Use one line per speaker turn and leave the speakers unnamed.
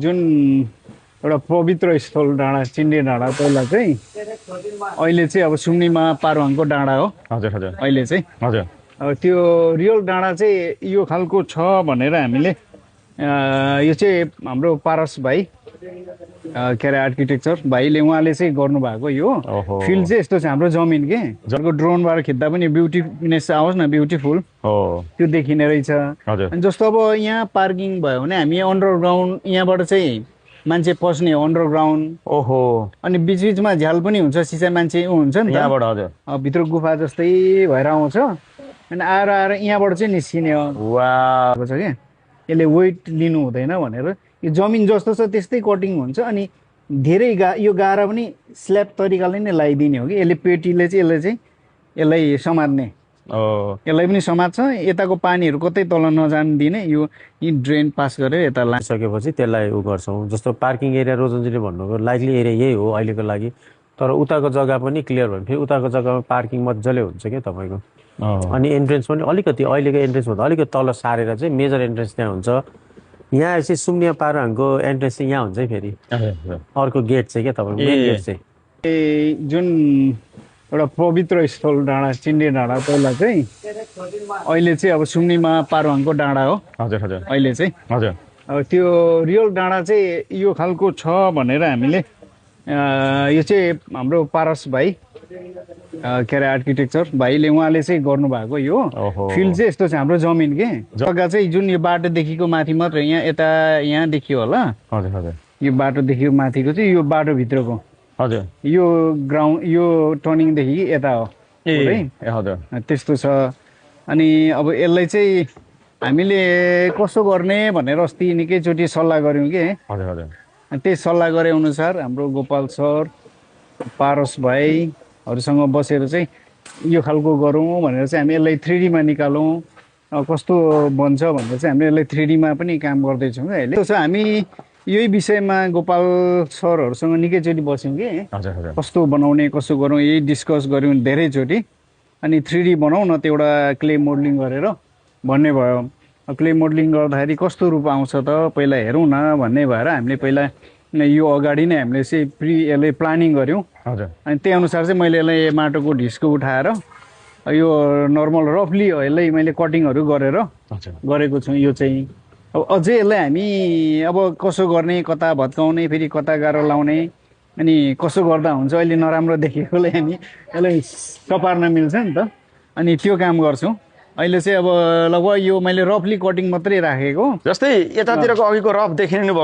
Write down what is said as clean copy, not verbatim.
जुन एउटा पवित्र स्थल डाँडा चिन्डे डाँडा पहिला चाहिँ अहिले चाहिँ अब सुम्निमा पारुहाङको डाँडा हो।
हजुर हजुर
अहिले चाहिँ
हजुर
अब त्यो रियल डाँडा चाहिँ यो खालको छ भनेर हामीले यो चाहिँ हाम्रो पारस भाइ के अरे आर्किटेक्चर भाइले उहाँले चाहिँ गर्नुभएको यो
ओहो।
फिल्ड चाहिँ यस्तो छ हाम्रो जमिन के जसको ड्रोनबाट खिच्दा पनि ब्युटिनेस आओस् न ब्युटिफुल
हो
त्यो देखिने रहेछ।
हजुर
अनि जस्तो अब यहाँ पार्किङ भयो भने हामी अन्डरग्राउन्ड यहाँबाट चाहिँ मान्छे पस्ने हो अन्डरग्राउन्ड।
ओहो
अनि बिचबिचमा झ्याल पनि हुन्छ सिसा मान्छे ऊ हुन्छ नि त
यहाँबाट हजुर
भित्र गुफा जस्तै भएर आउँछ अनि आएर आएर यहाँबाट चाहिँ निस्किने हो
वाह
छ क्या। यसले वेट लिनु हुँदैन भनेर यो जमिन जस्तो छ त्यस्तै कटिङ हुन्छ अनि धेरै यो गाह्रो पनि स्ल्याब तरिकाले नै लगाइदिने हो कि यसले पेटीले चाहिँ यसलाई समात्ने यसलाई पनि समात्छ यताको पानीहरू कतै तल नजान दिने यो ड्रेन पास गरेर यता
सकेपछि त्यसलाई उ गर्छौँ। जस्तो पार्किङ एरिया रोजनजीले भन्नुभयो लाइकली एरिया यही हो अहिलेको लागि, तर उताको जग्गा पनि क्लियर भयो भने फेरि उताको जग्गामा पार्किङ मजाले हुन्छ क्या तपाईँको। अनि एन्ट्रेन्स पनि अलिकति अहिलेको एन्ट्रेन्सभन्दा अलिकति तल सारेर चाहिँ मेजर एन्ट्रेन्स त्यहाँ हुन्छ। यहाँ चाहिँ सुम्निया पारुहाङको एन्ट्रेन्स चाहिँ यहाँ हुन्छ है फेरि अर्को गेट चाहिँ क्या तपाईँको मेन गेट चाहिँ
जुन एउटा पवित्र स्थल डाँडा चिन्डे डाँडा पहिला चाहिँ अहिले चाहिँ अब सुम्निमा पारुहाङको डाँडा हो।
हजुर हजुर
अहिले चाहिँ
हजुर
अब त्यो रियल डाँडा चाहिँ यो खालको छ भनेर हामीले यो चाहिँ हाम्रो पारस भाइ के अरे आर्किटेक्चर भाइले उहाँले चाहिँ गर्नुभएको यो फिल्ड चाहिँ यस्तो छ हाम्रो जमिन के जग्गा चाहिँ जुन यो बाटोदेखिको माथि मात्र यहाँ यता यहाँ देखियो होला।
हजुर हजुर
यो बाटोदेखिको माथिको चाहिँ यो बाटोभित्रको
हजुर
यो ग्राउन्ड यो टर्निङदेखि यता हो
ए हजुर
त्यस्तो छ। अनि अब यसलाई चाहिँ हामीले कसो गर्ने भनेर अस्ति निकैचोटि सल्लाह गऱ्यौँ कि
हजुर हजुर
त्यही सल्लाह गरे अनुसार हाम्रो गोपाल सर पारस भाइहरूसँग बसेर चाहिँ यो खालको गरौँ भनेर चाहिँ हामी यसलाई 3D निकालौँ कस्तो बन्छ भनेर चाहिँ हामीले यसलाई 3D पनि काम गर्दैछौँ कि अहिले। त्यसो हामी यही विषयमा गोपाल सरहरूसँग निकैचोटि बस्यौँ कि कस्तो बनाउने कसो गरौँ यही डिस्कस गऱ्यौँ धेरैचोटि। अनि 3D बनाऊ न त्यो एउटा क्ले मोडलिङ गरेर भन्ने भयो। क्ले मोडलिङ गर्दाखेरि कस्तो रूप आउँछ त पहिला हेरौँ न भन्ने भएर हामीले पहिला यो अगाडि नै हामीले चाहिँ यसले प्लानिङ गऱ्यौँ।
हजुर
अनि त्यही अनुसार चाहिँ मैले यसलाई माटोको ढिस्को उठाएर यो नर्मल रफली यसलाई मैले कटिङहरू गरेर गरेको छु। यो चाहिँ अब अझै यसलाई हामी अब कसो गर्ने कता भत्काउने फेरि कता गाह्रो लाउने अनि कसो गर्दा हुन्छ अहिले नराम्रो देखेकोले हामी यसलाई सपार्न मिल्छ नि त अनि त्यो काम गर्छौँ। अहिले चाहिँ अब लगभग यो मैले रफली कटिङ मात्रै राखेको
जस्तै यतातिरको अघिको रफ देखिनु